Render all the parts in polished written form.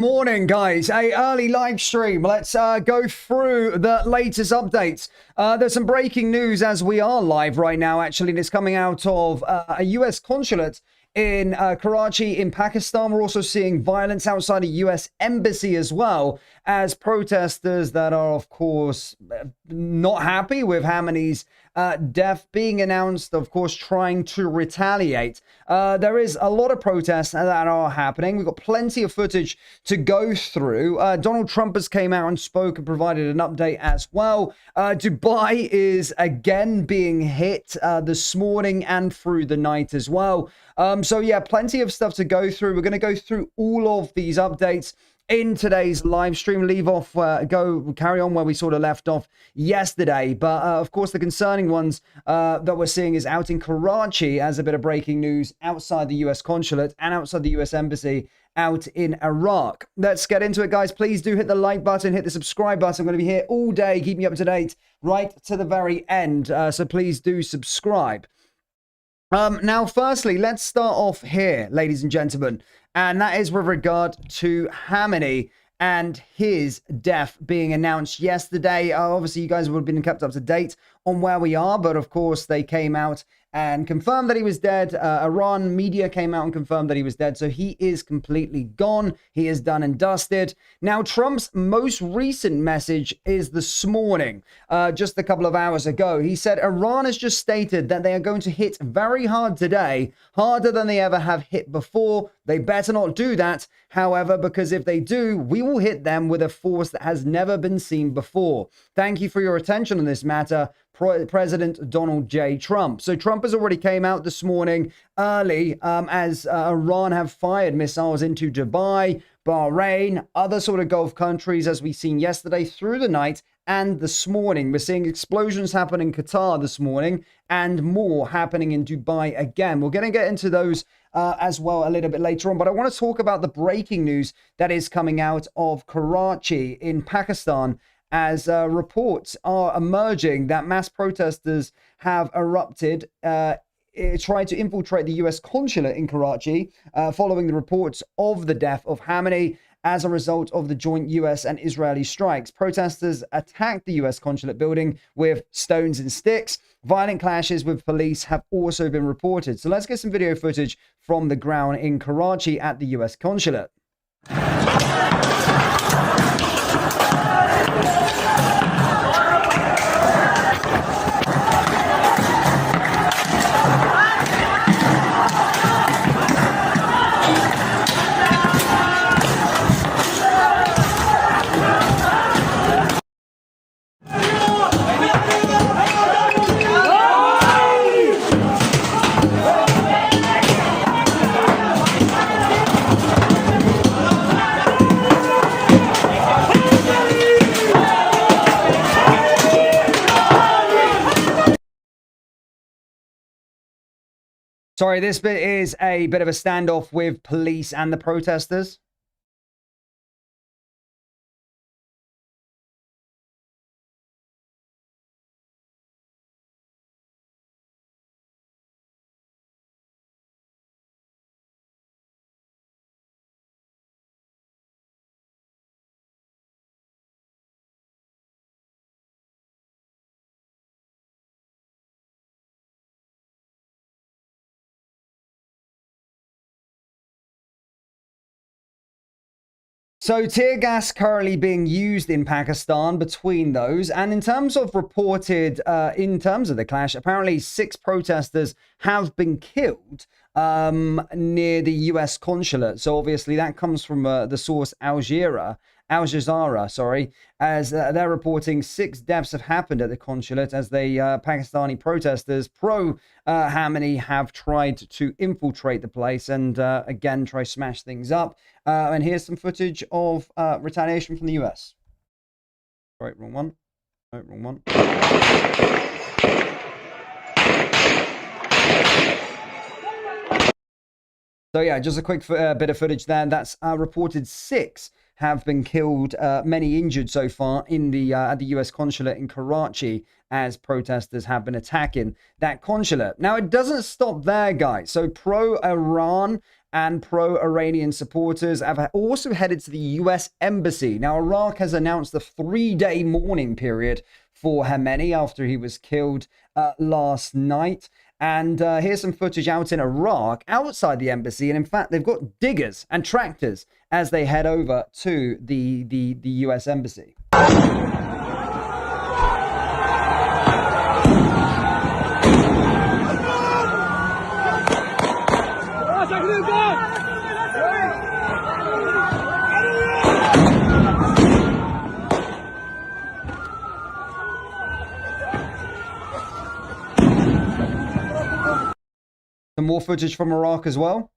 Morning, guys. A early live stream. Let's go through the latest updates. There's some breaking news as we are live right now, actually, and it's coming out of a U.S. consulate in Karachi in Pakistan. We're also seeing violence outside a U.S. embassy as well, as protesters that are, of course, not happy with Khamenei's death being announced, of course, trying to retaliate. There is a lot of protests that are happening. We've got plenty of footage to go through. Donald Trump has came out and spoke and provided an update as well. Dubai is again being hit this morning and through the night as well. So yeah, plenty of stuff to go through. We're going to go through all of these updates in today's live stream. Carry on where we sort of left off yesterday. But of course, the concerning ones that we're seeing is out in Karachi as a bit of breaking news outside the US consulate and outside the US embassy out in Iraq. Let's get into it, guys. Please do hit the like button, hit the subscribe button. I'm going to be here all day, keeping you up to date right to the very end. So please do subscribe. Now, firstly, let's start off here, ladies and gentlemen, and that is with regard to Khamenei and his death being announced yesterday. Obviously, you guys would have been kept up to date on where we are, but of course, they came out and confirmed that he was dead. Iran media came out and confirmed that he was dead, so he is completely gone. He is done and dusted. Now, Trump's most recent message is this morning, just a couple of hours ago. He said, Iran has just stated that they are going to hit very hard today, harder than they ever have hit before. They better not do that, however, because if they do, we will hit them with a force that has never been seen before. Thank you for your attention on this matter, President Donald J. Trump. So Trump has already came out this morning early as Iran have fired missiles into Dubai, Bahrain, other sort of Gulf countries, as we've seen yesterday through the night and this morning. We're seeing explosions happen in Qatar this morning and more happening in Dubai again. We're going to get into those as well a little bit later on, but I want to talk about the breaking news that is coming out of Karachi in Pakistan, as reports are emerging that mass protesters have erupted, tried to infiltrate the U.S. consulate in Karachi following the reports of the death of Khamenei as a result of the joint U.S. and Israeli strikes. Protesters attacked the U.S. consulate building with stones and sticks. Violent clashes with police have also been reported. So let's get some video footage from the ground in Karachi at the U.S. consulate. Sorry, this bit is a bit of a standoff with police and the protesters. So tear gas currently being used in Pakistan between those. And in terms of reported, in terms of the clash, apparently 6 protesters have been killed near the US consulate. So obviously that comes from the source Al Jazeera, sorry, as they're reporting 6 deaths have happened at the consulate as the Pakistani protesters pro-Khamenei have tried to infiltrate the place and again try to smash things up. And here's some footage of retaliation from the US. Right, wrong one. No, wrong one. So yeah, just a quick bit of footage there. That's reported 6 have been killed, many injured so far in the at the US consulate in Karachi as protesters have been attacking that consulate. Now, it doesn't stop there, guys. So pro-Iran and pro-Iranian supporters have also headed to the US Embassy. Now, Iraq has announced the 3-day mourning period for Khamenei after he was killed last night. And here's some footage out in Iraq, outside the embassy. And in fact, they've got diggers and tractors as they head over to the US Embassy. Some more footage from Iraq as well.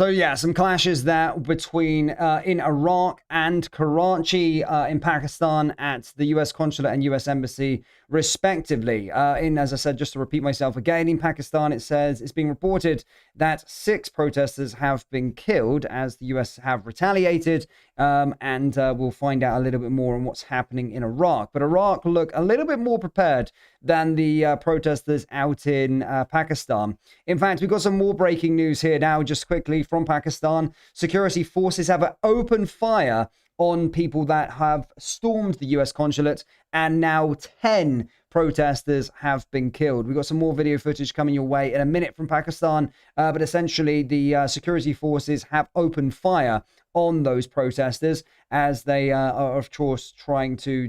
So yeah, some clashes there between in Iraq and Karachi in Pakistan at the US Consulate and US Embassy, respectively. As I said, just to repeat myself again, in Pakistan, it says it's being reported that 6 protesters have been killed as the US have retaliated. And we'll find out a little bit more on what's happening in Iraq. But Iraq look a little bit more prepared than the protesters out in Pakistan. In fact, we've got some more breaking news here now, just quickly from Pakistan. Security forces have opened fire on people that have stormed the US consulate, and now 10 protesters have been killed. We've got some more video footage coming your way in a minute from Pakistan, but essentially the security forces have opened fire on those protesters as they are, of course, trying to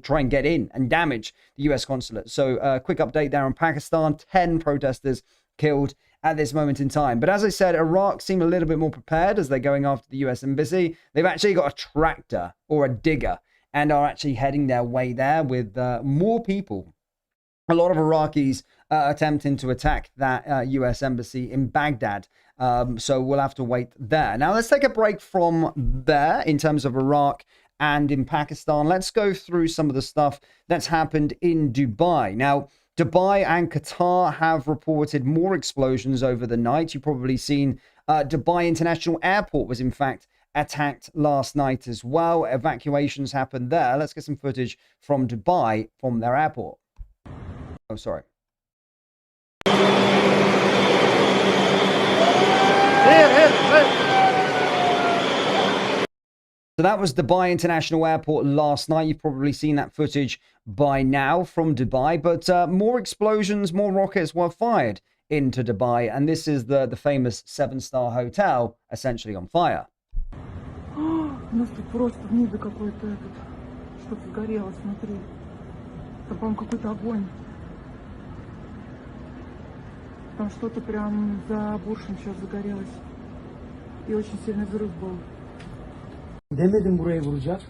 try and get in and damage the US consulate. So quick update there on Pakistan, 10 protesters killed at this moment in time. But as I said, Iraq seem a little bit more prepared as they're going after the US embassy. They've actually got a tractor or a digger and are actually heading their way there with more people. A lot of Iraqis attempting to attack that US embassy in Baghdad. So we'll have to wait there. Now, let's take a break from there in terms of Iraq and in Pakistan. Let's go through some of the stuff that's happened in Dubai. Now, Dubai and Qatar have reported more explosions over the night. You've probably seen Dubai International Airport was in fact attacked last night as well. Evacuations happened there. Let's get some footage from Dubai from their airport. Oh, sorry. So that was Dubai International Airport last night. You've probably seen that footage by now from Dubai, but more explosions, more rockets were fired into Dubai, and this is the famous 7-star hotel essentially on fire. У нас тут просто в небе какой-то что-то сгорело, смотри. Там, по-моему, какой-то огонь. Там что-то прям за буршем сейчас загорелось. И очень сильный взрыв был. Demedim buraya vuracak.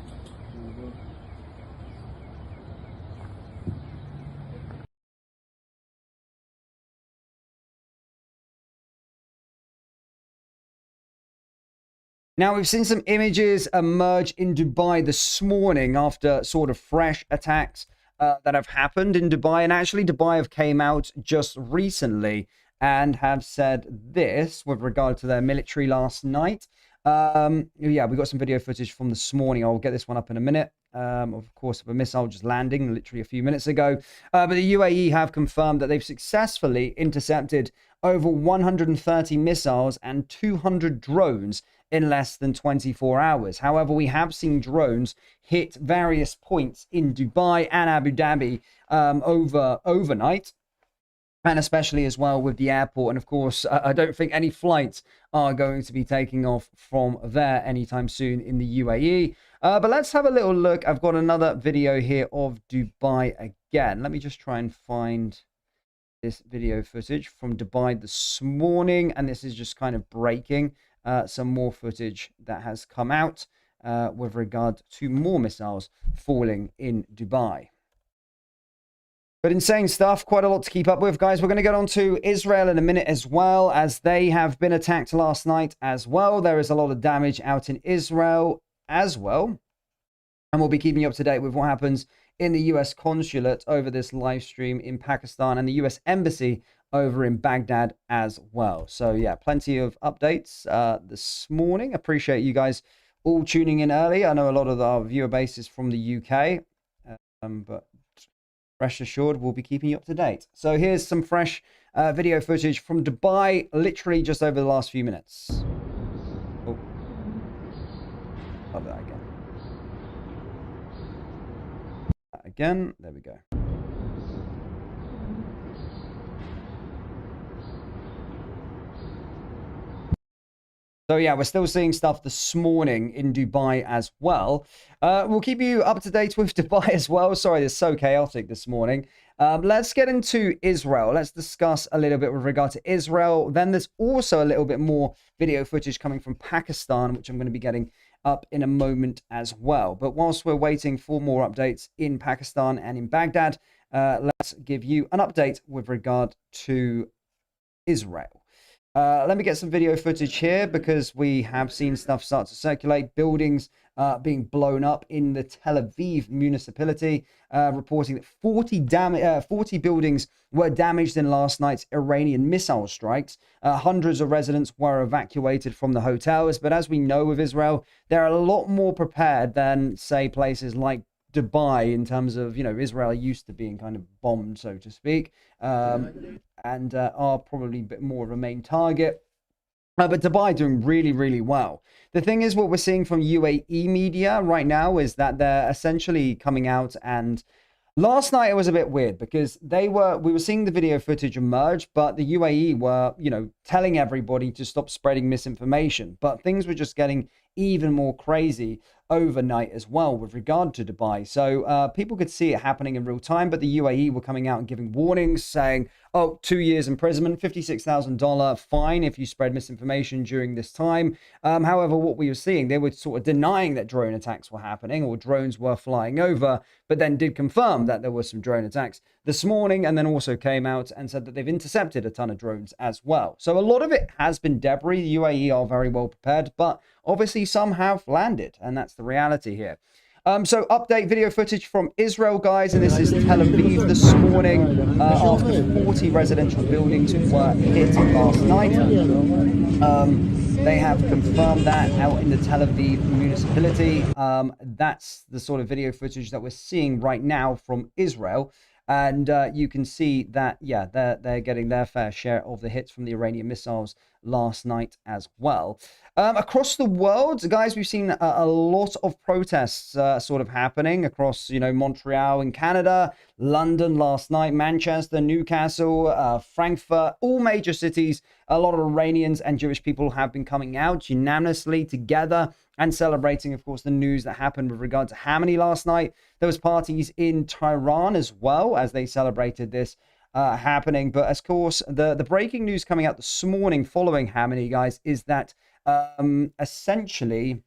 Now, we've seen some images emerge in Dubai this morning after sort of fresh attacks that have happened in Dubai. And actually, Dubai have came out just recently and have said this with regard to their military last night. Yeah, we got some video footage from this morning. I'll get this one up in a minute. Of course, of a missile just landing literally a few minutes ago. But the UAE have confirmed that they've successfully intercepted over 130 missiles and 200 drones in less than 24 hours. However, we have seen drones hit various points in Dubai and Abu Dhabi overnight. And especially as well with the airport. And of course, I don't think any flights are going to be taking off from there anytime soon in the UAE. But let's have a little look. I've got another video here of Dubai again. Let me just try and find this video footage from Dubai this morning. And this is just kind of breaking some more footage that has come out. with regard to more missiles falling in Dubai. But insane stuff, quite a lot to keep up with, guys. We're going to get on to Israel in a minute as well, as they have been attacked last night as well. There is a lot of damage out in Israel as well. And we'll be keeping you up to date with what happens in the US consulate over this live stream in Pakistan and the US embassy over in Baghdad as well. So yeah, plenty of updates this morning. Appreciate you guys all tuning in early. I know a lot of our viewer base is from the UK, but rest assured, we'll be keeping you up to date. So here's some fresh video footage from Dubai, literally just over the last few minutes. Oh, love that again. Again, there we go. So yeah, we're still seeing stuff this morning in Dubai as well. We'll keep you up to date with Dubai as well. Sorry, it's so chaotic this morning. Let's get into Israel. Let's discuss a little bit with regard to Israel. Then there's also a little bit more video footage coming from Pakistan, which I'm going to be getting up in a moment as well. But whilst we're waiting for more updates in Pakistan and in Baghdad, let's give you an update with regard to Israel. Let me get some video footage here because we have seen stuff start to circulate. Buildings being blown up in the Tel Aviv municipality, reporting that 40 buildings were damaged in last night's Iranian missile strikes. Hundreds of residents were evacuated from the hotels. But as we know with Israel, they're a lot more prepared than, say, places like Dubai in terms of, Israel used to being kind of bombed, so to speak, and are probably a bit more of a main target. But Dubai doing really, really well. The thing is, what we're seeing from UAE media right now is that they're essentially coming out, and last night it was a bit weird because we were seeing the video footage emerge, but the UAE were, telling everybody to stop spreading misinformation. But things were just getting even more crazy overnight as well with regard to Dubai. So people could see it happening in real time, but the UAE were coming out and giving warnings saying, 2 years imprisonment, $56,000 fine if you spread misinformation during this time. However, what we were seeing, they were sort of denying that drone attacks were happening or drones were flying over, but then did confirm that there were some drone attacks this morning, and then also came out and said that they've intercepted a ton of drones as well. So a lot of it has been debris. The UAE are very well prepared, but obviously some have landed, and that's the reality here. So update video footage from Israel, guys, and this is Tel Aviv this morning after 40 residential buildings were hit last night. They have confirmed that out in the Tel Aviv municipality. That's the sort of video footage that we're seeing right now from Israel. And you can see that, yeah, they're getting their fair share of the hits from the Iranian missiles last night as well. Across the world, guys, we've seen a lot of protests sort of happening across, Montreal in Canada, London last night, Manchester, Newcastle, Frankfurt, all major cities. A lot of Iranians and Jewish people have been coming out unanimously together and celebrating, of course, the news that happened with regard to Khamenei last night. There was parties in Tehran as well as they celebrated this happening. But of course, the breaking news coming out this morning following Khamenei, guys, is that essentially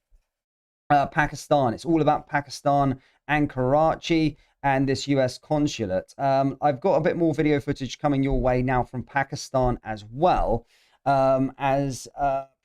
Pakistan, it's all about Pakistan and Karachi and this US consulate. I've got a bit more video footage coming your way now from Pakistan as well, as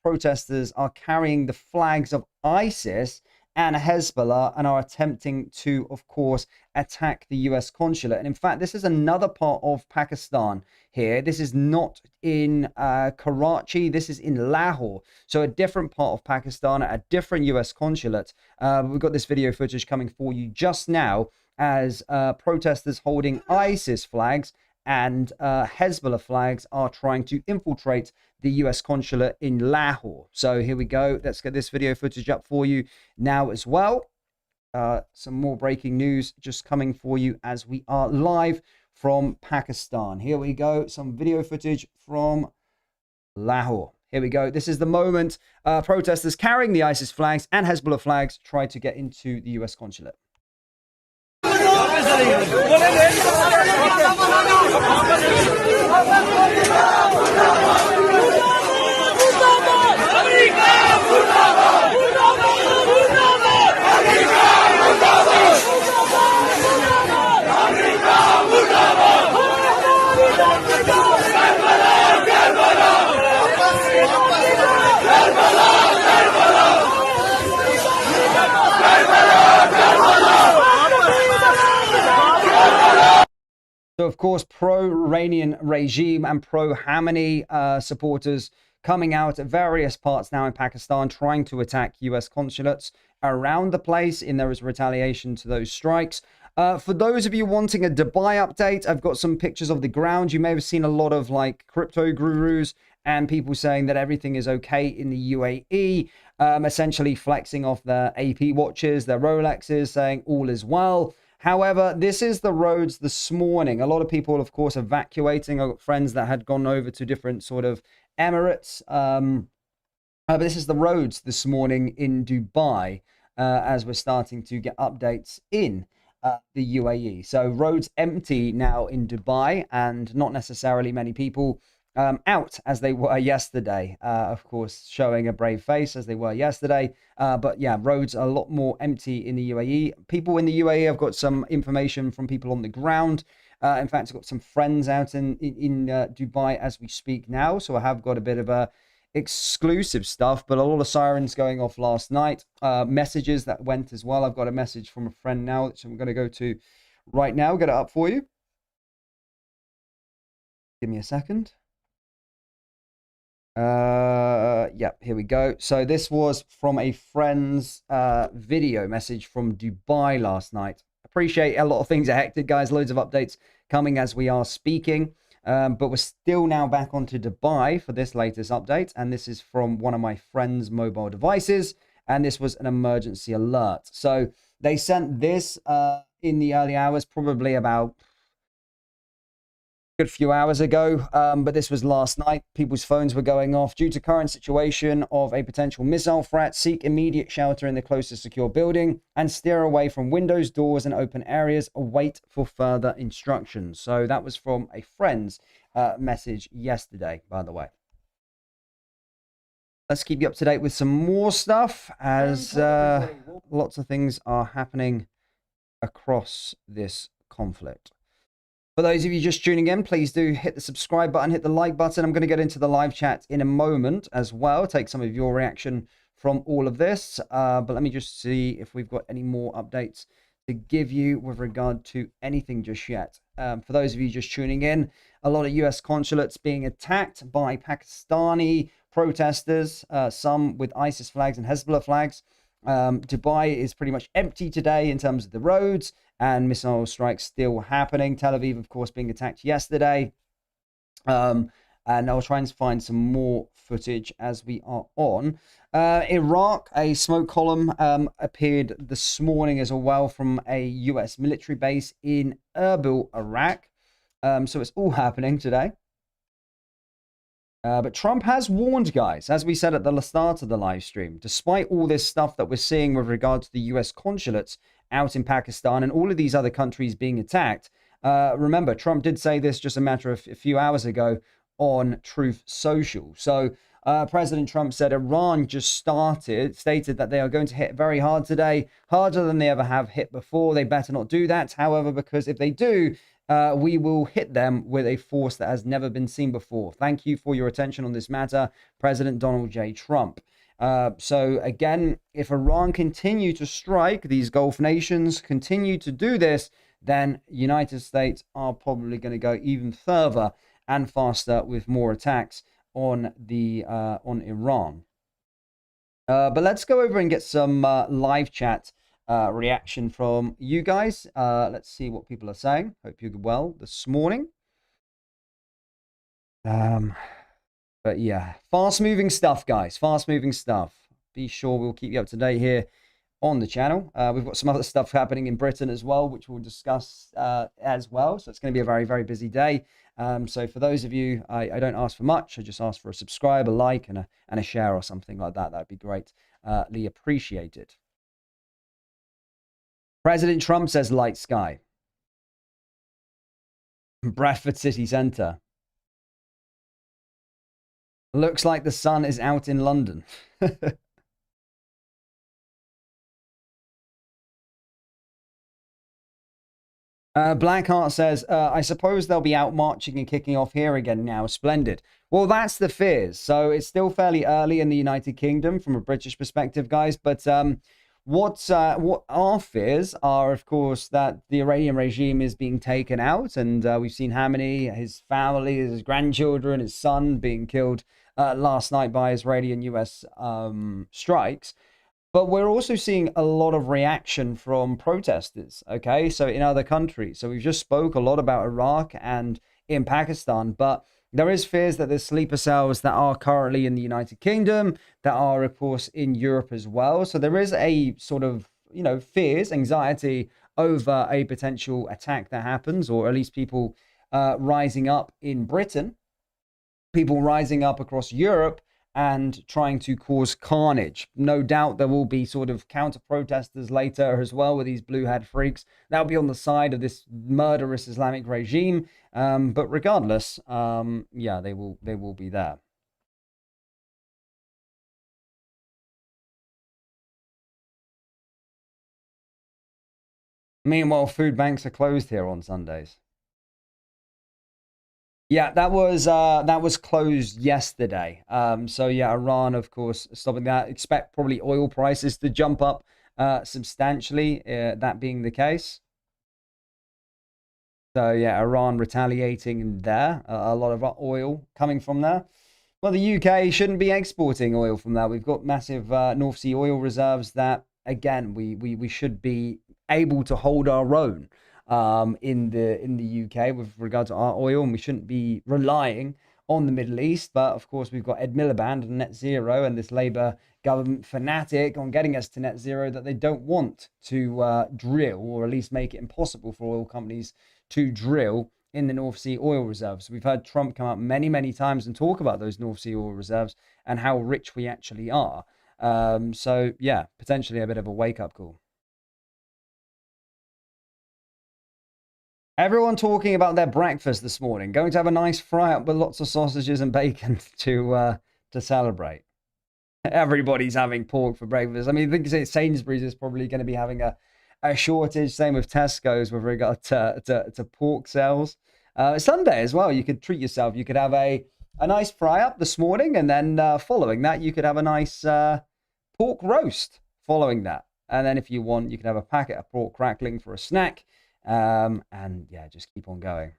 protesters are carrying the flags of ISIS and Hezbollah and are attempting to, of course, attack the US consulate. And in fact, this is another part of Pakistan here. This is not in Karachi. This is in Lahore. So a different part of Pakistan, a different US consulate. We've got this video footage coming for you just now as protesters holding ISIS flags and Hezbollah flags are trying to infiltrate the US consulate in Lahore. So here we go. Let's get this video footage up for you now as well. Some more breaking news just coming for you as we are live from Pakistan. Here we go. Some video footage from Lahore. Here we go. This is the moment protesters carrying the ISIS flags and Hezbollah flags try to get into the US consulate. So, of course, pro-Iranian regime and pro-Khamenei supporters coming out at various parts now in Pakistan, trying to attack US consulates around the place in there as retaliation to those strikes. For those of you wanting a Dubai update, I've got some pictures of the ground. You may have seen a lot of like crypto gurus and people saying that everything is okay in the UAE, essentially flexing off their AP watches, their Rolexes, saying all is well. However, this is the roads this morning. A lot of people, of course, evacuating. I've got friends that had gone over to different sort of Emirates. But this is the roads this morning in Dubai as we're starting to get updates in the UAE. So roads empty now in Dubai and not necessarily many people out as they were yesterday. Of course, showing a brave face as they were yesterday. But yeah, roads are a lot more empty in the UAE. People in the UAE, I've got some information from people on the ground. In fact, I've got some friends out in Dubai as we speak now. So I have got a bit of a exclusive stuff, but a lot of sirens going off last night. Messages that went as well. I've got a message from a friend now, which I'm going to go to right now. Get it up for you. Give me a second. Yeah, here we go. So this was from a friend's video message from Dubai last night. Appreciate a lot of things are hectic, guys. Loads of updates coming as we are speaking. But we're still now back onto Dubai for this latest update. And this is from one of my friend's mobile devices. And this was an emergency alert. So they sent this in the early hours, probably about good few hours ago, but this was last night. People's phones were going off due to current situation of a potential missile threat. Seek immediate shelter in the closest secure building and steer away from windows, doors, and open areas. Await for further instructions. So that was from a friend's message yesterday, by the way. Let's keep you up to date with some more stuff as lots of things are happening across this conflict. For those of you just tuning in, please do hit the subscribe button, hit the like button. I'm going to get into the live chat in a moment as well, take some of your reaction from all of this. But let me just see if we've got any more updates to give you with regard to anything just yet. For those of you just tuning in, a lot of US consulates being attacked by Pakistani protesters, some with ISIS flags and Hezbollah flags. Dubai is pretty much empty today in terms of the roads, and missile strikes still happening. Tel Aviv, of course, being attacked yesterday. And I'll try and find some more footage as we are on. Iraq, a smoke column appeared this morning as well from a US military base in Erbil, Iraq. So it's all happening today. But Trump has warned, guys, as we said at the start of the live stream, despite all this stuff that we're seeing with regard to the US consulates out in Pakistan and all of these other countries being attacked. Remember, Trump did say this just a matter of a few hours ago on Truth Social. So President Trump said Iran just stated that they are going to hit very hard today, harder than they ever have hit before. They better not do that. However, because if they do, we will hit them with a force that has never been seen before. Thank you for your attention on this matter, President Donald J. Trump. So again, if Iran continue to strike, these Gulf nations continue to do this, then United States are probably going to go even further and faster with more attacks on Iran. But let's go over and get some live chat reaction from you guys. Let's see what people are saying. Hope you're well this morning. But yeah, fast-moving stuff, guys. Fast-moving stuff. Be sure we'll keep you up to date here on the channel. We've got some other stuff happening in Britain as well, which we'll discuss as well. So it's going to be a very, very busy day. So for those of you, I don't ask for much. I just ask for a subscribe, a like, and a share or something like that. That'd be greatly appreciated. President Trump says light sky. Bradford City Centre. Looks like the sun is out in London. Blackheart says, I suppose they'll be out marching and kicking off here again now. Splendid. Well, that's the fears. So it's still fairly early in the United Kingdom from a British perspective, guys. But what our fears are, of course, that the Iranian regime is being taken out, and we've seen Khamenei, his family, his grandchildren, his son being killed last night by Israeli and US strikes. But we're also seeing a lot of reaction from protesters, okay? So in other countries. So we've just spoke a lot about Iraq and in Pakistan, but there is fears that there's sleeper cells that are currently in the United Kingdom, that are, of course, in Europe as well. So there is a sort of, fears, anxiety over a potential attack that happens, or at least people rising up in Britain, people rising up across Europe and trying to cause carnage. No doubt there will be sort of counter protesters later as well with these blue hat freaks. That'll be on the side of this murderous Islamic regime. But regardless, yeah, they will be there. Meanwhile, food banks are closed here on Sundays. Yeah, that was closed yesterday. So yeah, Iran, of course, stopping that. Expect probably oil prices to jump up substantially. That being the case. So yeah, Iran retaliating there. A lot of oil coming from there. Well, the UK shouldn't be exporting oil from there. We've got massive North Sea oil reserves that, again, we should be able to hold our own in the UK with regard to our oil, and we shouldn't be relying on the Middle East. But of course, we've got Ed Miliband and net zero and this Labour government fanatic on getting us to net zero that they don't want to drill, or at least make it impossible for oil companies to drill in the North Sea oil reserves. We've heard Trump come out many, many times and talk about those North Sea oil reserves and how rich we actually are. So yeah, potentially a bit of a wake-up call. Everyone talking about their breakfast this morning. Going to have a nice fry up with lots of sausages and bacon to celebrate. Everybody's having pork for breakfast. I mean, I think Sainsbury's is probably going to be having a shortage. Same with Tesco's with regard to pork sales. Sunday as well, you could treat yourself. You could have a nice fry up this morning, and then following that, you could have a nice pork roast following that. And then if you want, you can have a packet of pork crackling for a snack. And yeah, just keep on going.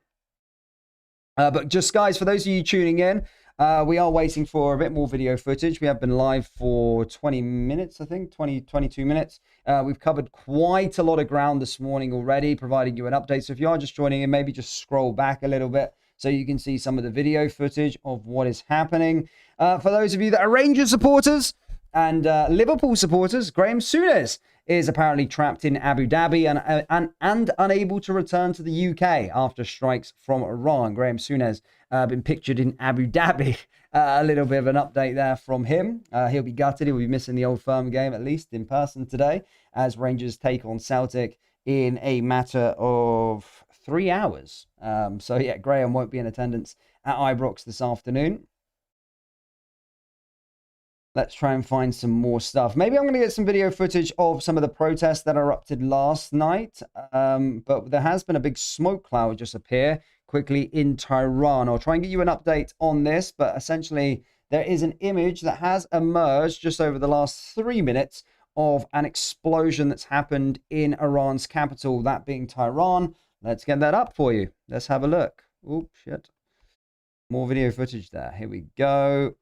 But just guys, for those of you tuning in, we are waiting for a bit more video footage. We have been live for 20 minutes, I think, 22 minutes. We've covered quite a lot of ground this morning already, providing you an update. So if you are just joining in, maybe just scroll back a little bit so you can see some of the video footage of what is happening. For those of you that are Rangers supporters and Liverpool supporters, Graham Souness is apparently trapped in Abu Dhabi and unable to return to the UK after strikes from Iran. Graham Souness been pictured in Abu Dhabi. A little bit of an update there from him. He'll be gutted. He'll be missing the Old Firm game, at least in person today, as Rangers take on Celtic in a matter of 3 hours. So yeah, Graham won't be in attendance at Ibrox this afternoon. Let's try and find some more stuff. Maybe I'm going to get some video footage of some of the protests that erupted last night. But there has been a big smoke cloud just appear quickly in Tehran. I'll try and get you an update on this. But essentially, there is an image that has emerged just over the last 3 minutes of an explosion that's happened in Iran's capital, that being Tehran. Let's get that up for you. Let's have a look. Oh, shit. More video footage there. Here we go.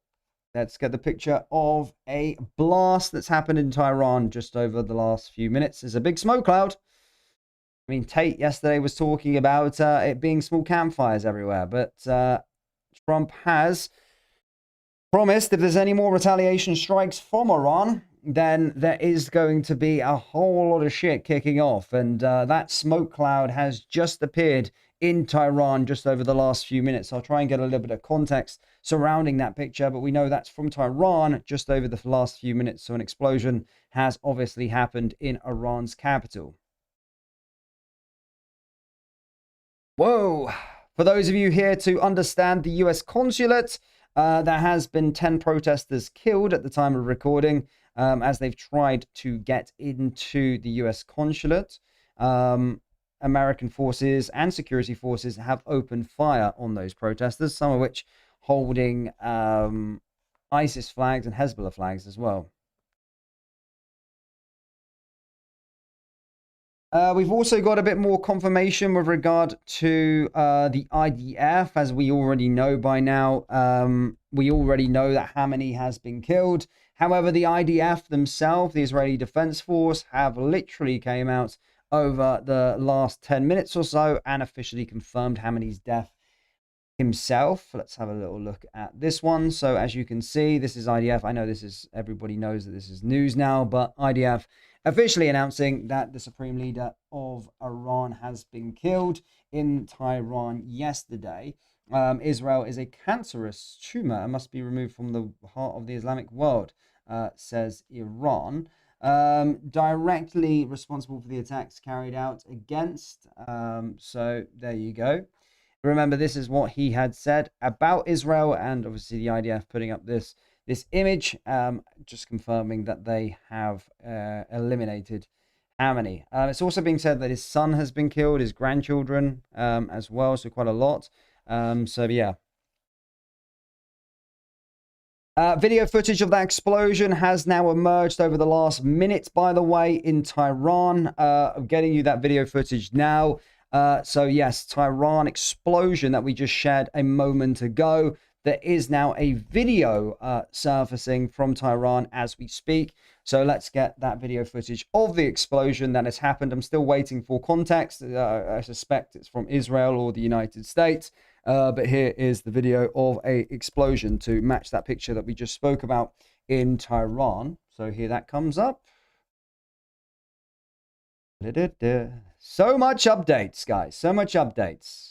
Let's get the picture of a blast that's happened in Tehran just over the last few minutes. There's a big smoke cloud. I mean, Tate yesterday was talking about it being small campfires everywhere, but Trump has promised if there's any more retaliation strikes from Iran, then there is going to be a whole lot of shit kicking off. And that smoke cloud has just appeared in Tehran just over the last few minutes. I'll try and get a little bit of context surrounding that picture, but we know that's from Tehran just over the last few minutes. So an explosion has obviously happened in Iran's capital. Whoa! For those of you here to understand the US Consulate, there has been 10 protesters killed at the time of recording as they've tried to get into the US Consulate. American forces and security forces have opened fire on those protesters, some of which holding ISIS flags and Hezbollah flags as well. We've also got a bit more confirmation with regard to the IDF, as we already know by now. We already know that Khamenei has been killed. However, the IDF themselves, the Israeli Defense Force, have literally came out over the last 10 minutes or so and officially confirmed Khamenei's death himself. Let's have a little look at this one. So as you can see, this is IDF. I know this is, everybody knows that this is news now, but IDF officially announcing that the supreme leader of Iran has been killed in Tehran yesterday. Israel is a cancerous tumor and must be removed from the heart of the Islamic world, says Iran. Directly responsible for the attacks carried out against. So there you go. Remember, this is what he had said about Israel, and obviously the IDF putting up this image, just confirming that they have eliminated Khamenei. It's also being said that his son has been killed, his grandchildren as well, so quite a lot. So yeah. Video footage of that explosion has now emerged over the last minute, by the way, in Tehran. I'm getting you that video footage now. So yes, Tehran explosion that we just shared a moment ago. There is now a video surfacing from Tehran as we speak. So let's get that video footage of the explosion that has happened. I'm still waiting for context. I suspect it's from Israel or the United States. But here is the video of a explosion to match that picture that we just spoke about in Tehran. So here that comes up. So much updates, guys. So much updates.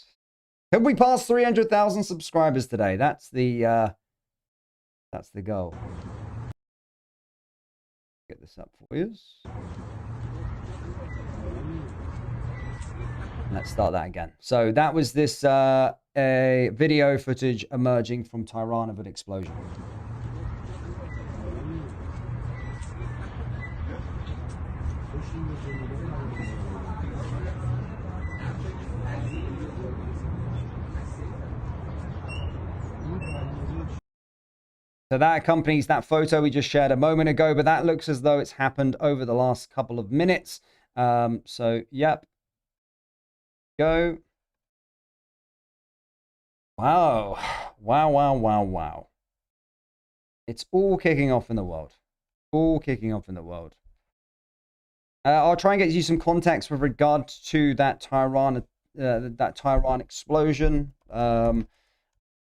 Could we pass 300,000 subscribers today? That's the goal. Get this up for you. Let's start that again. So that was this a video footage emerging from Tehran of an explosion. So that accompanies that photo we just shared a moment ago, but that looks as though it's happened over the last couple of minutes. So, yep. Go. Wow. Wow, wow, wow, wow. It's all kicking off in the world. All kicking off in the world. I'll try and get you some context with regard to that Tehran explosion.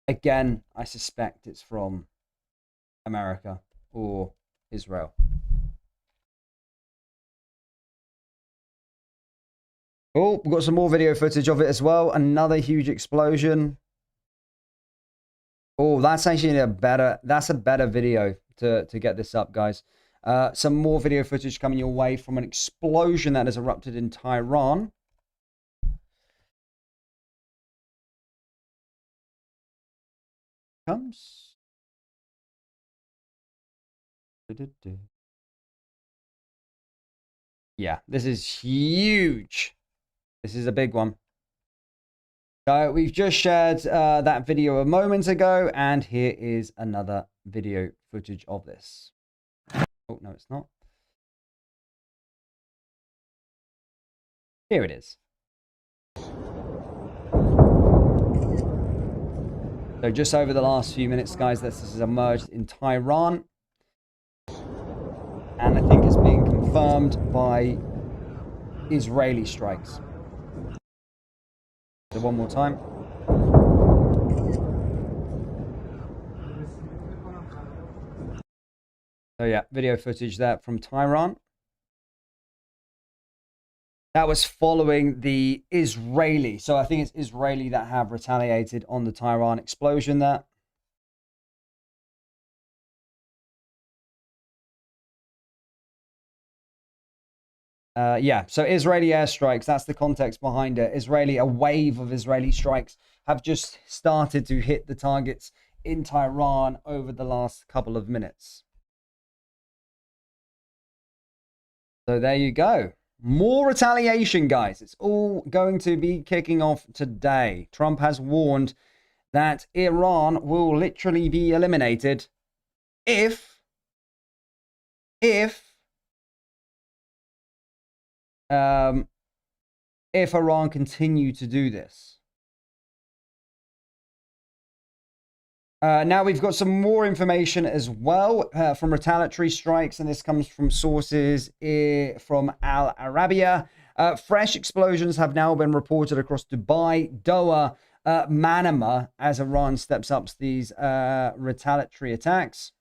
Again, I suspect it's from America or Israel. Oh, we've got some more video footage of it as well. Another huge explosion. Oh, that's actually a better video to get this up, guys. Some more video footage coming your way from an explosion that has erupted in Tehran. Comes. Yeah, this is huge. This is a big one. So we've just shared that video a moment ago, and here is another video footage of this. Oh, no, it's not. Here it is. So just over the last few minutes, guys, this has emerged in Tehran. And I think it's being confirmed by Israeli strikes. So one more time. So yeah, video footage there from Tehran. That was following the Israeli. So I think it's Israeli that have retaliated on the Tehran explosion there. Yeah, so Israeli airstrikes, that's the context behind it. A wave of Israeli strikes have just started to hit the targets in Tehran over the last couple of minutes. So there you go. More retaliation, guys. It's all going to be kicking off today. Trump has warned that Iran will literally be eliminated if if Iran continue to do this. Now we've got some more information as well from retaliatory strikes, and this comes from sources from Al Arabiya. Fresh explosions have now been reported across Dubai, Doha, Manama, as Iran steps up these retaliatory attacks.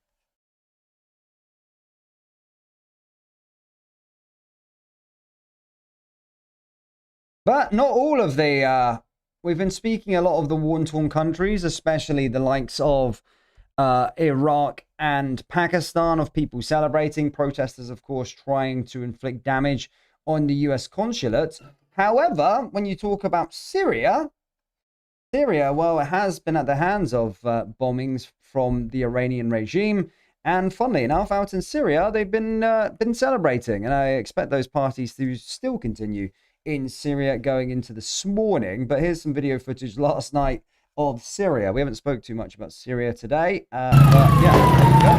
But not all of the... we've been speaking a lot of the war-torn countries, especially the likes of Iraq and Pakistan, of people celebrating, protesters, of course, trying to inflict damage on the US consulate. However, when you talk about Syria, well, it has been at the hands of bombings from the Iranian regime. And funnily enough, out in Syria, they've been celebrating. And I expect those parties to still continue in Syria going into this morning. But here's some video footage last night of Syria. We haven't spoke too much about Syria today, but yeah, there you go.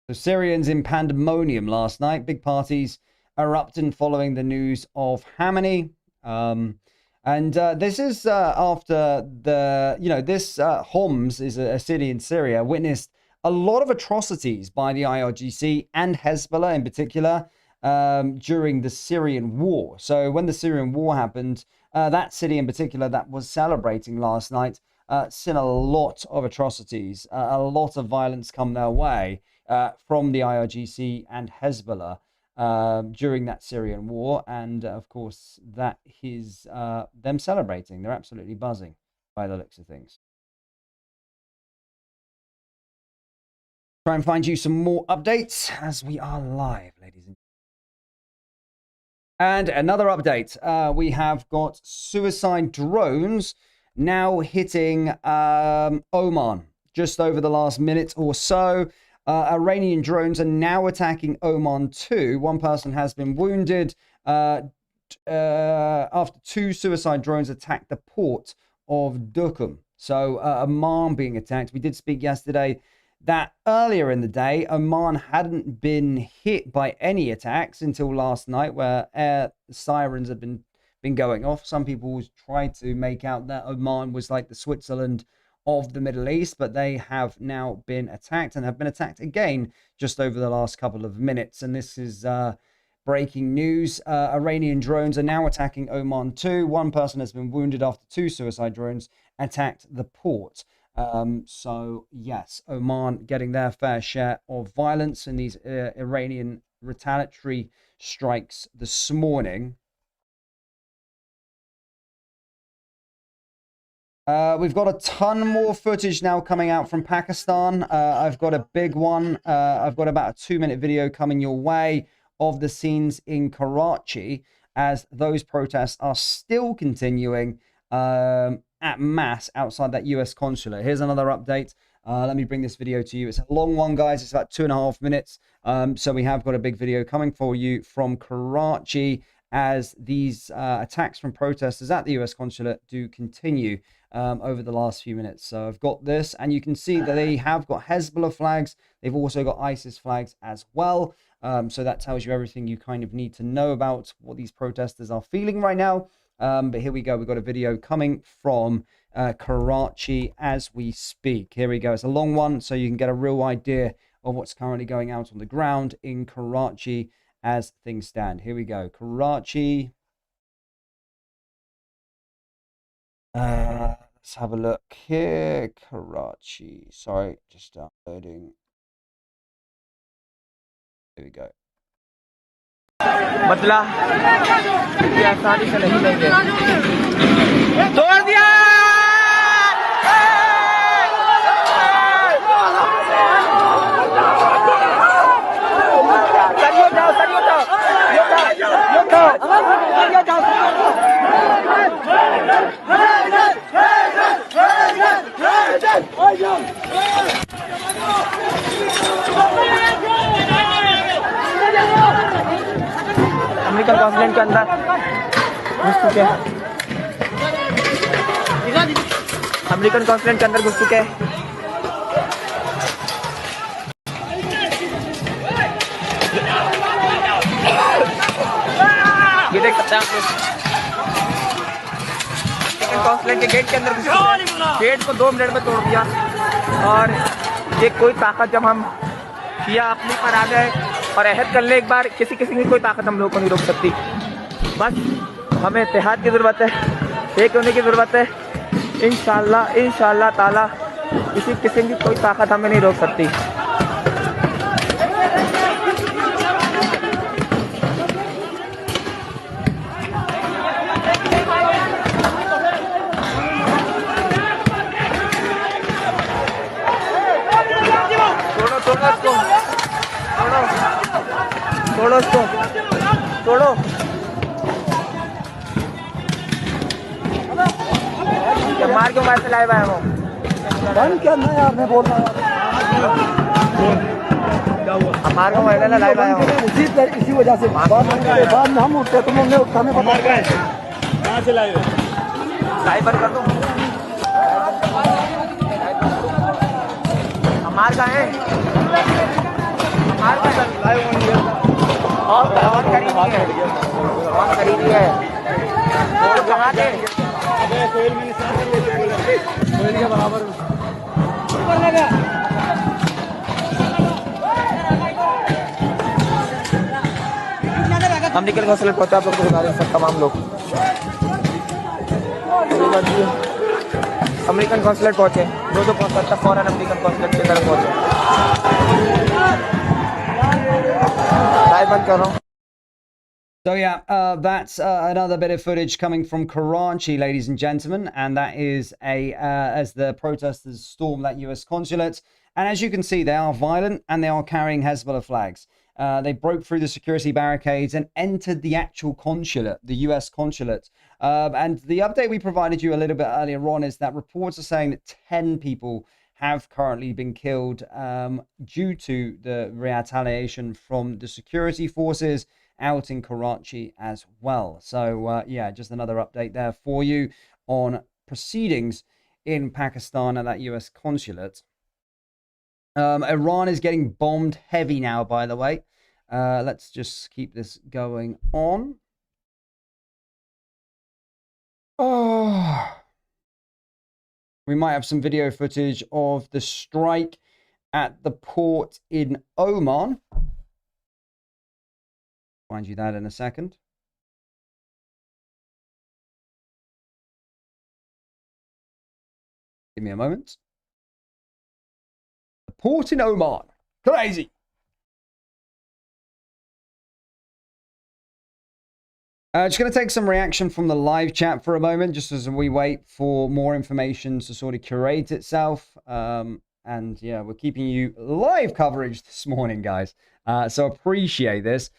So Syrians in pandemonium last night. Big parties erupting following the news of Khamenei. And this is after the, this Homs is a city in Syria, witnessed a lot of atrocities by the IRGC and Hezbollah in particular during the Syrian war. So when the Syrian war happened, that city in particular that was celebrating last night, seen a lot of atrocities, a lot of violence come their way from the IRGC and Hezbollah during that Syrian war. And of course, that is them celebrating. They're absolutely buzzing by the looks of things. Try and find you some more updates as we are live, ladies and gentlemen. And another update. We have got suicide drones now hitting Oman just over the last minute or so. Iranian drones are now attacking Oman too. One person has been wounded after 2 suicide drones attacked the port of Duqm. So Oman being attacked. We did speak yesterday that earlier in the day, Oman hadn't been hit by any attacks until last night, where air sirens had been going off. Some people tried to make out that Oman was like the Switzerland of the Middle East, but they have now been attacked and have been attacked again just over the last couple of minutes. And this is breaking news. Iranian drones are now attacking Oman too. One person has been wounded after 2 suicide drones attacked the port. So yes, Oman getting their fair share of violence in these Iranian retaliatory strikes this morning. We've got a ton more footage now coming out from Pakistan. I've got a big one. I've got about a 2-minute video coming your way of the scenes in Karachi as those protests are still continuing at mass outside that US consulate. Here's another update. Let me bring this video to you. It's a long one, guys. It's about 2.5 minutes. So we have got a big video coming for you from Karachi as these attacks from protesters at the US consulate do continue over the last few minutes. So I've got this, and you can see that they have got Hezbollah flags. They've also got ISIS flags as well. So that tells you everything you kind of need to know about what these protesters are feeling right now. But here we go. We've got a video coming from Karachi as we speak. Here we go. It's a long one, so you can get a real idea of what's currently going out on the ground in Karachi as things stand. Here we go. Karachi. Let's have a look here. Karachi. Sorry, just downloading. Here we go. बदला ये आसानी से नहीं लेंगे तोड़ दिया सरियो जाओ सरियो जाओ अमेरिकन कॉन्सुलेट के अंदर घुस चुके हैं। अमेरिकन कॉन्सुलेट के अंदर घुस चुके हैं। ये देख सकते हैं आप लोग कॉन्सुलेट के गेट के अंदर घुस चुके हैं। गेट को 2 मिनट में तोड़ दिया और ये कोई ताकत जब हम शिया अपनी पर आ गए और अहद कर ले एक बार, किसी किसी की कोई ताकत हम लोगों को नहीं रोक सकती। बस हमें इत्तेहाद की ज़रूरत है, एक होने की ज़रूरत है। इंशाअल्लाह ताला किसी किस्म की कोई ताकत हमें नहीं रोक सकती। तोड़ो इसको, तोड़ो। मार क्यों मार से लाए हुआ है वो? बंद करना यार, मैं बोल रहा हूँ। मार क्यों मार से लाए हुआ है वो? इसी वजह से बाद में हम उठते, तुम लोग ने उठा, हमें पता है कहाँ से लाए हुए। लाइव बंद कर दो। हमार का है, हमार का और खरीदी है। और कहाँ थे? अमेरिकन कॉन्सुलेट पहुंचा, आप लोग को बता दें सब तमाम लोग अमेरिकन कॉन्सुलेट पहुंचे। जो पहुंच सकता फौरन अमेरिकन कॉन्सुलेट की तरफ पहुंचे। लाइव बंद कर रहा हूँ। So yeah, that's another bit of footage coming from Karachi, ladies and gentlemen, and that is as the protesters storm that US consulate. And as you can see, they are violent and they are carrying Hezbollah flags. They broke through the security barricades and entered the actual consulate, the US consulate. And the update we provided you a little bit earlier on is that reports are saying that 10 people have currently been killed due to the retaliation from the security forces out in Karachi as well. So yeah, just another update there for you on proceedings in Pakistan at that US consulate. Iran is getting bombed heavy now, by the way. Let's just keep this going on. Oh, we might have some video footage of the strike at the port in Oman. Find you that in a second. Give me a moment. The port in Oman. Crazy. Just going to take some reaction from the live chat for a moment, just as we wait for more information to sort of curate itself. And yeah, we're keeping you live coverage this morning, guys. So appreciate this.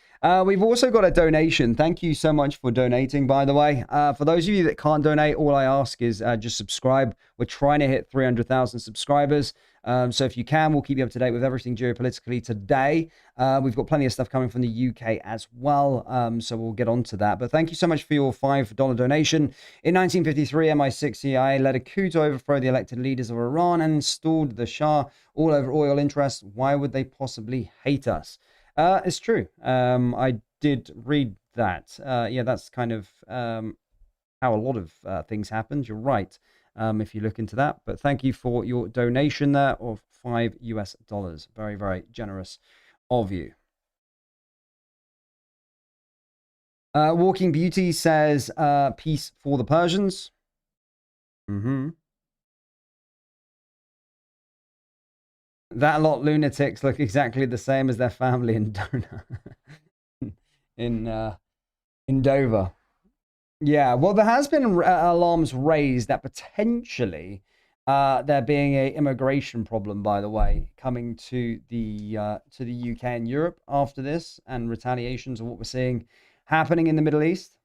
We've also got a donation. Thank you so much for donating, by the way. For those of you that can't donate, all I ask is just subscribe. We're trying to hit 300,000 subscribers. So if you can, we'll keep you up to date with everything geopolitically today. We've got plenty of stuff coming from the UK as well. So we'll get on to that. But thank you so much for your $5 donation. In 1953, MI6 CIA led a coup to overthrow the elected leaders of Iran and installed the Shah all over oil interests. Why would they possibly hate us? It's true. I did read that. Yeah, that's kind of how a lot of things happened. You're right. If you look into that. But thank you for your donation there of $5. Very, very generous of you. Walking Beauty says, peace for the Persians. That lot lunatics look exactly the same as their family in in Dover. Yeah, well, there has been alarms raised that potentially there being an immigration problem, by the way, coming to the UK and Europe after this, and retaliations of what we're seeing happening in the Middle East.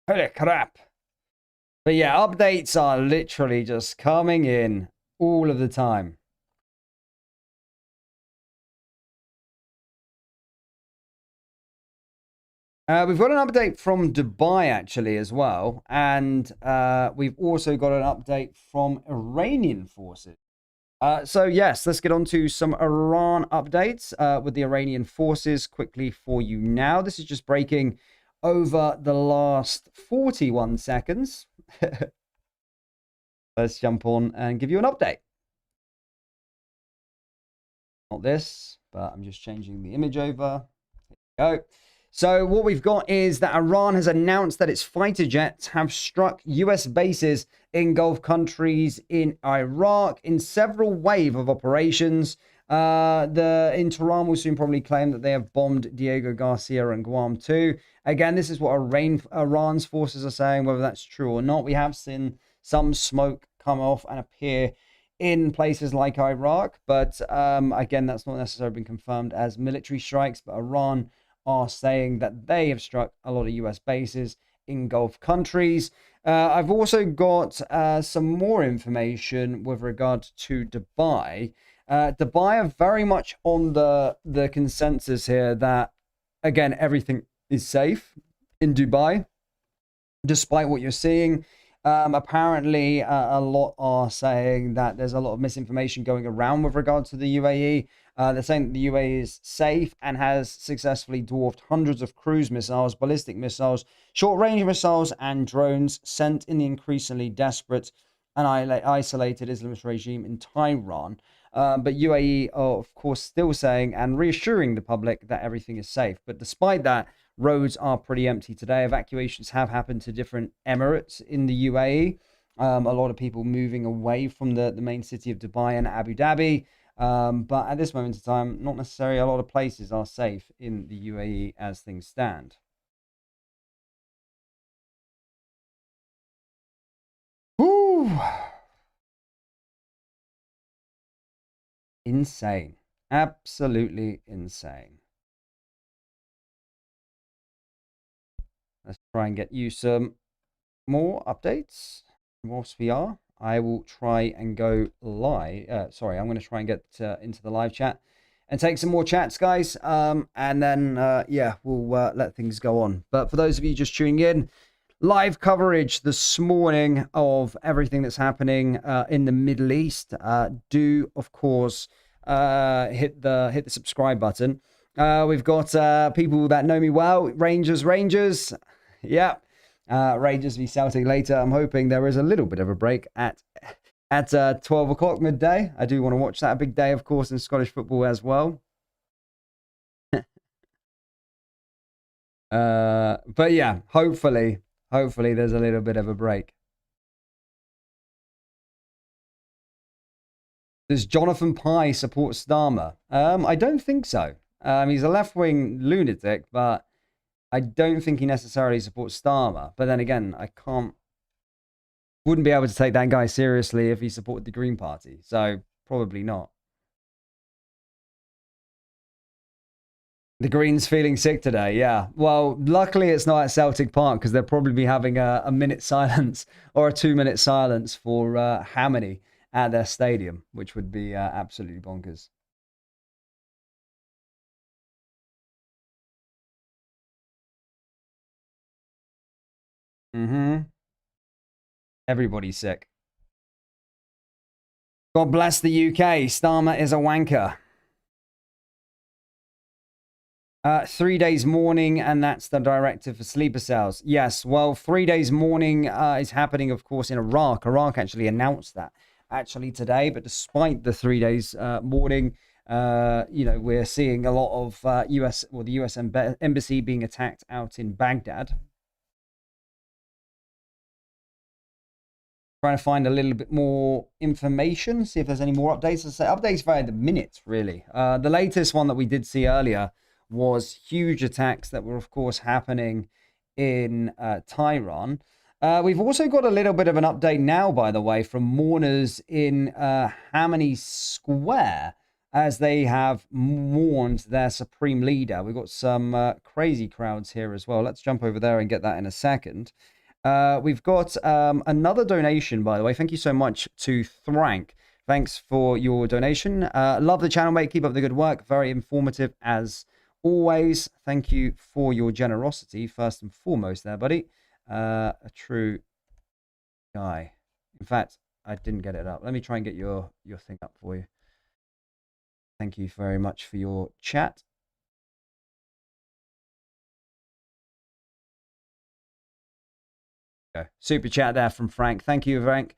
Holy crap. But yeah, updates are literally just coming in all of the time. We've got an update from Dubai actually as well, and we've also got an update from Iranian forces. So yes, let's get on to some Iran updates with the Iranian forces quickly for you now. This is just breaking over the last 41 seconds. Let's jump on and give you an update. Not this, but I'm just changing the image over. There we go. So what we've got is that Iran has announced that its fighter jets have struck US bases in Gulf countries in Iraq in several wave of operations. In Tehran will soon probably claim that they have bombed Diego Garcia and Guam too. Again, this is what Iran's forces are saying. Whether that's true or not, we have seen some smoke come off and appear in places like Iraq. But again, that's not necessarily been confirmed as military strikes. But Iran are saying that they have struck a lot of US bases in Gulf countries. I've also got some more information with regard to Dubai. Dubai are very much on the consensus here that, again, everything is safe in Dubai, despite what you're seeing. Apparently, a lot are saying that there's a lot of misinformation going around with regard to the UAE. They're saying that the UAE is safe and has successfully dwarfed hundreds of cruise missiles, ballistic missiles, short-range missiles, and drones sent in the increasingly desperate and isolated Islamist regime in Tehran. But UAE are, of course, still saying and reassuring the public that everything is safe. But despite that, roads are pretty empty today. Evacuations have happened to different emirates in the UAE. A lot of people moving away from the main city of Dubai and Abu Dhabi. But at this moment in time, not necessarily a lot of places are safe in the UAE as things stand. Whew. Insane. Absolutely insane. Let's try and get you some more updates. Whilst we are, I will try and go live. I'm going to try and get into the live chat and take some more chats, guys. And then, we'll let things go on. But for those of you just tuning in, live coverage this morning of everything that's happening in the Middle East. Do, of course, hit the subscribe button. We've got people that know me well. Rangers. Yeah. Rangers v Celtic later. I'm hoping there is a little bit of a break at 12 o'clock midday. I do want to watch that. A big day, of course, in Scottish football as well. But yeah, hopefully there's a little bit of a break. Does Jonathan Pye support Starmer? I don't think so. He's a left-wing lunatic, but I don't think he necessarily supports Starmer. But then again, wouldn't be able to take that guy seriously if he supported the Green Party. So probably not. The Greens feeling sick today, yeah. Well, luckily it's not at Celtic Park because they'll probably be having a minute silence or a 2-minute silence for Khamenei at their stadium, which would be absolutely bonkers. Everybody's sick. God bless the UK. Starmer is a wanker. 3 days mourning, and that's the directive for sleeper cells. Yes, well, 3 days mourning is happening, of course, in Iraq. Iraq actually announced that today. But despite the 3 days mourning, we're seeing a lot of the US embassy being attacked out in Baghdad. Trying to find a little bit more information, see if there's any more updates. As I say, updates via the minute, really. The latest one that we did see earlier was huge attacks that were, of course, happening in Tehran. We've also got a little bit of an update now, by the way, from mourners in Khamenei Square, as they have mourned their supreme leader. We've got some crazy crowds here as well. Let's jump over there and get that in a second. We've got another donation, by the way. Thank you so much to Thrank. Thanks for your donation. Love the channel, mate. Keep up the good work. Very informative as always. Thank you for your generosity, first and foremost there, buddy. A true guy. In fact, I didn't get it up. Let me try and get your thing up for you. Thank you very much for your chat. Okay. Super chat there from Frank. Thank you, Frank,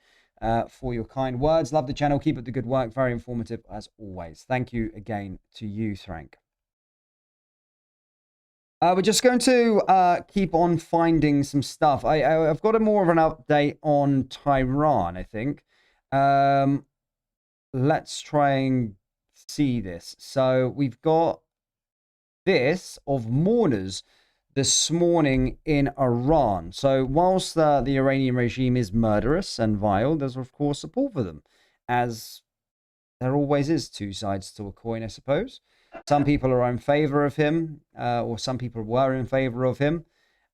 for your kind words. Love the channel. Keep up the good work. Very informative as always. Thank you again to you, Frank. We're just going to keep on finding some stuff. I've got a more of an update on Tehran, I think. Let's try and see this. So we've got this of mourners this morning in Iran. So whilst the Iranian regime is murderous and vile, there's of course support for them, as there always is two sides to a coin, I suppose. Some people are in favor of him, or some people were in favor of him.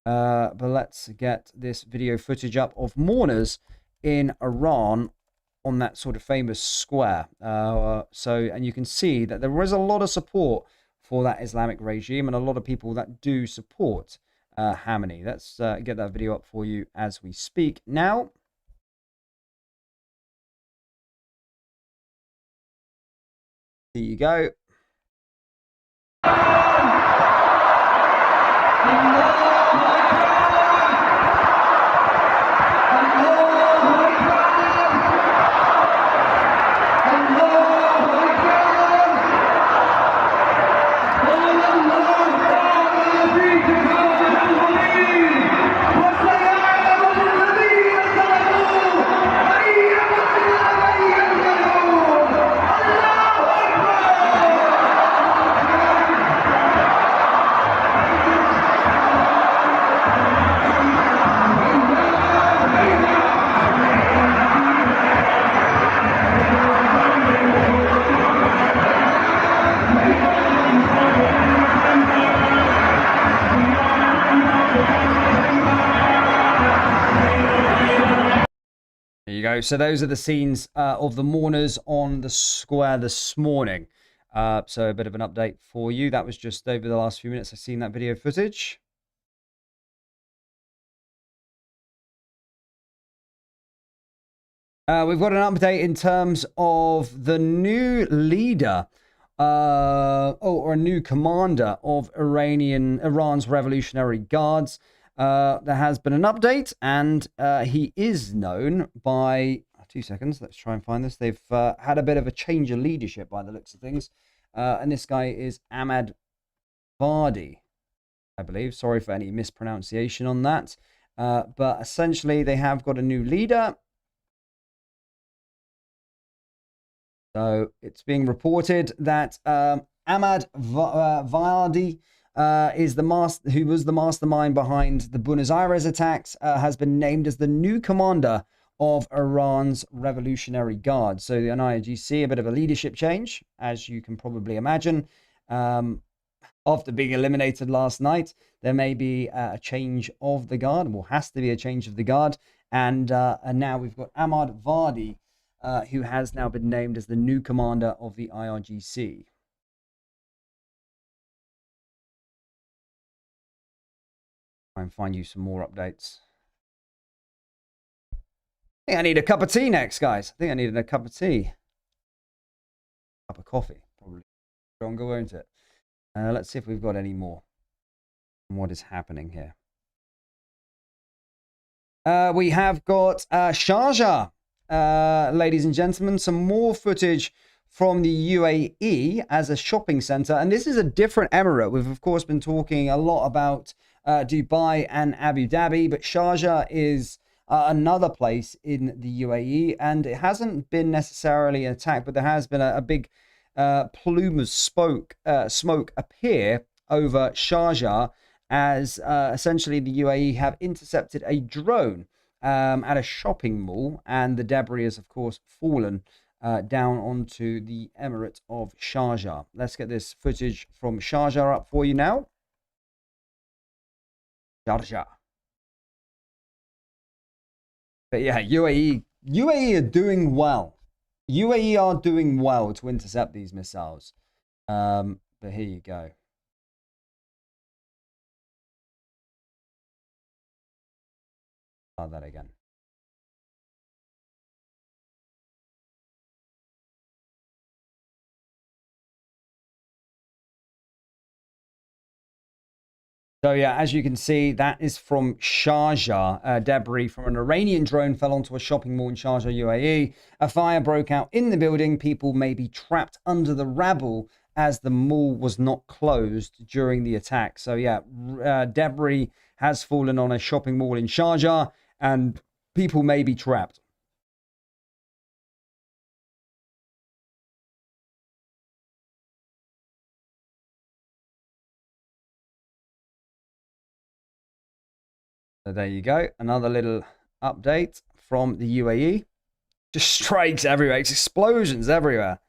But let's get this video footage up of mourners in Iran on that sort of famous square. And you can see that there was a lot of support for that Islamic regime and a lot of people that do support Khamenei. Let's get that video up for you as we speak now. Here you go. So those are the scenes of the mourners on the square this morning. So a bit of an update for you. That was just over the last few minutes I've seen that video footage. We've got an update in terms of the new leader, or a new commander of Iran's Revolutionary Guards. There has been an update, and he is known by 2 seconds. Let's try and find this. They've had a bit of a change of leadership by the looks of things, and this guy is Ahmad Vardi, I believe. Sorry for any mispronunciation on that, but essentially they have got a new leader. So it's being reported that Ahmad Vardi is who was the mastermind behind the Buenos Aires attacks, has been named as the new commander of Iran's Revolutionary Guard. So the IRGC, a bit of a leadership change, as you can probably imagine. After being eliminated last night, there may be a change of the guard, or has to be a change of the guard. And now we've got Ahmad Vardi, who has now been named as the new commander of the IRGC. Try and find you some more updates. I think I need a cup of tea next, guys. I think I needed a cup of tea. Cup of coffee, probably stronger, won't it? Let's see if we've got any more on what is happening here. We have got Sharjah, ladies and gentlemen, some more footage from the UAE as a shopping center. And this is a different emirate. We've, of course, been talking a lot about Dubai and Abu Dhabi, but Sharjah is another place in the UAE, and it hasn't been necessarily an attack, but there has been a big plume of smoke appear over Sharjah, as essentially the UAE have intercepted a drone at a shopping mall, and the debris has, of course, fallen down onto the Emirate of Sharjah. Let's get this footage from Sharjah up for you now. Sharjah. But yeah, UAE are doing well. UAE are doing well to intercept these missiles. But here you go. Start that again. So yeah, as you can see, that is from Sharjah. Debris from an Iranian drone fell onto a shopping mall in Sharjah, UAE. A fire broke out in the building. People may be trapped under the rubble as the mall was not closed during the attack. So yeah, debris has fallen on a shopping mall in Sharjah and people may be trapped. So there you go. Another little update from the UAE. Just strikes everywhere. It's explosions everywhere.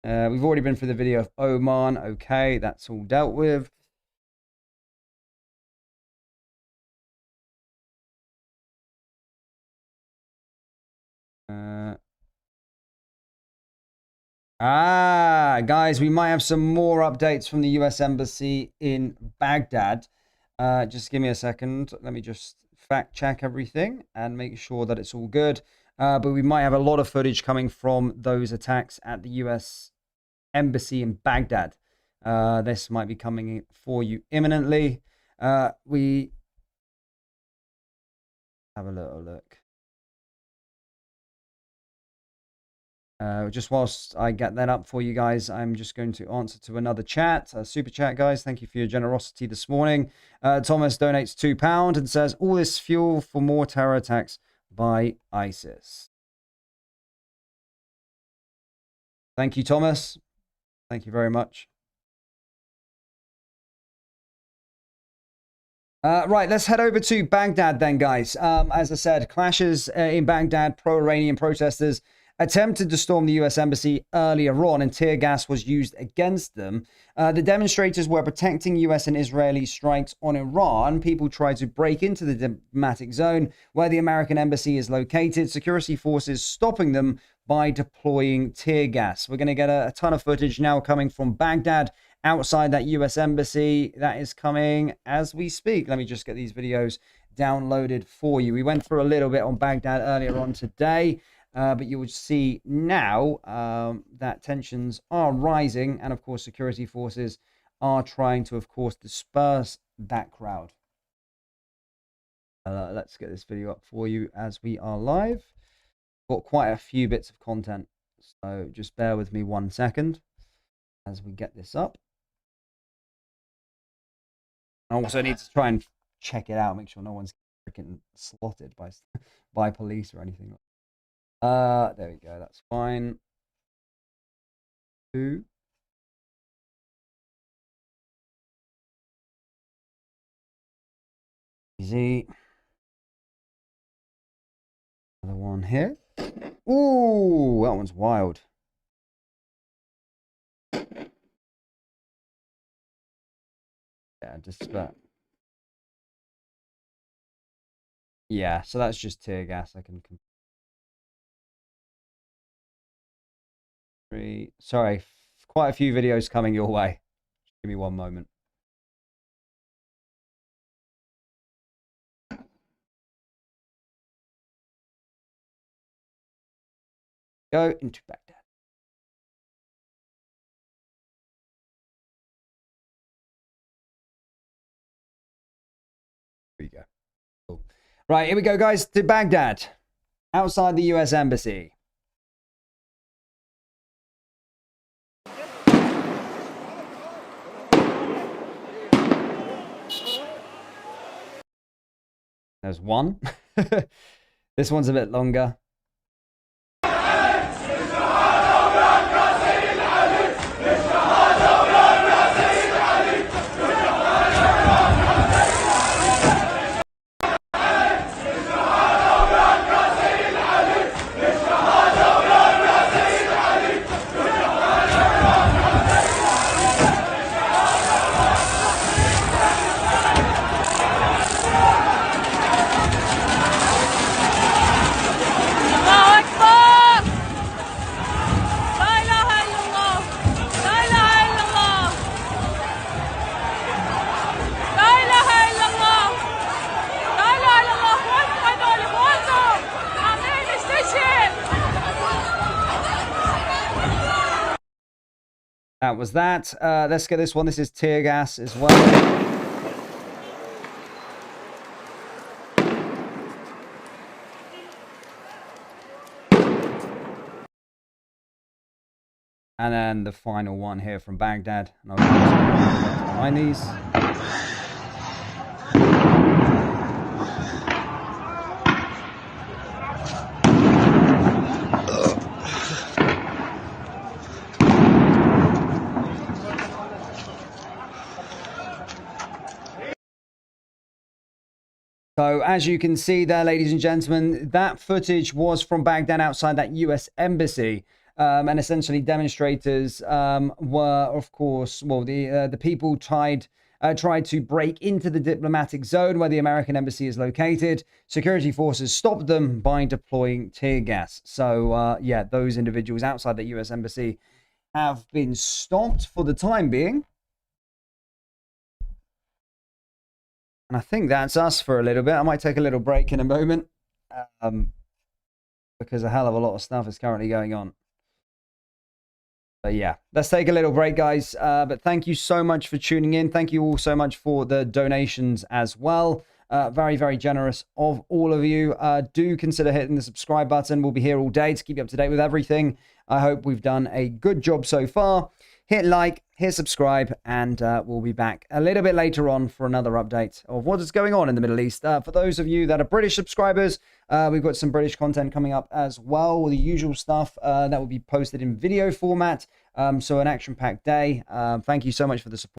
We've already been through the video of Oman. Okay, that's all dealt with. Guys, we might have some more updates from the US Embassy in Baghdad. Just give me a second. Let me just fact check everything and make sure that it's all good. But we might have a lot of footage coming from those attacks at the US Embassy in Baghdad. This might be coming for you imminently. We have a little look. Just whilst I get that up for you guys, I'm just going to answer to another chat. Super chat, guys. Thank you for your generosity this morning. Thomas donates £2 and says, all this fuel for more terror attacks by ISIS. Thank you, Thomas. Thank you very much. Right, let's head over to Baghdad then, guys. As I said, clashes in Baghdad, pro-Iranian protesters attempted to storm the US Embassy earlier on, and tear gas was used against them. The demonstrators were protecting US and Israeli strikes on Iran. People tried to break into the diplomatic zone where the American embassy is located. Security forces stopping them by deploying tear gas. We're going to get a ton of footage now coming from Baghdad outside that US embassy. That is coming as we speak. Let me just get these videos downloaded for you. We went through a little bit on Baghdad earlier on today. But you will see now that tensions are rising, and of course security forces are trying to, of course, disperse that crowd. Let's get this video up for you as we are live. Got quite a few bits of content, so just bear with me 1 second as we get this up. I also need to try and check it out, make sure no one's freaking slotted by police or anything. There we go. That's fine. 2. Easy. Another one here. Ooh, that one's wild. Yeah, just about. Yeah, so that's just tear gas. I can. Sorry, quite a few videos coming your way. Just give me 1 moment. Go into Baghdad. Here we go. Cool. Right, here we go, guys, to Baghdad, outside the US Embassy. There's one. This one's a bit longer. was that. Let's get this one. This is tear gas as well. And then the final one here from Baghdad. And I'll behind these. So as you can see there, ladies and gentlemen, that footage was from Baghdad outside that US embassy. And essentially demonstrators were, of course, well, the people tried to break into the diplomatic zone where the American embassy is located. Security forces stopped them by deploying tear gas. So, yeah, those individuals outside the US embassy have been stopped for the time being. And I think that's us for a little bit. I might take a little break in a moment because a hell of a lot of stuff is currently going on. But yeah, let's take a little break, guys. But thank you so much for tuning in. Thank you all so much for the donations as well. Very, very generous of all of you. Do consider hitting the subscribe button. We'll be here all day to keep you up to date with everything. I hope we've done a good job so far. Hit like, hit subscribe, and we'll be back a little bit later on for another update of what is going on in the Middle East. For those of you that are British subscribers, we've got some British content coming up as well. The usual stuff that will be posted in video format. So an action-packed day. Thank you so much for the support.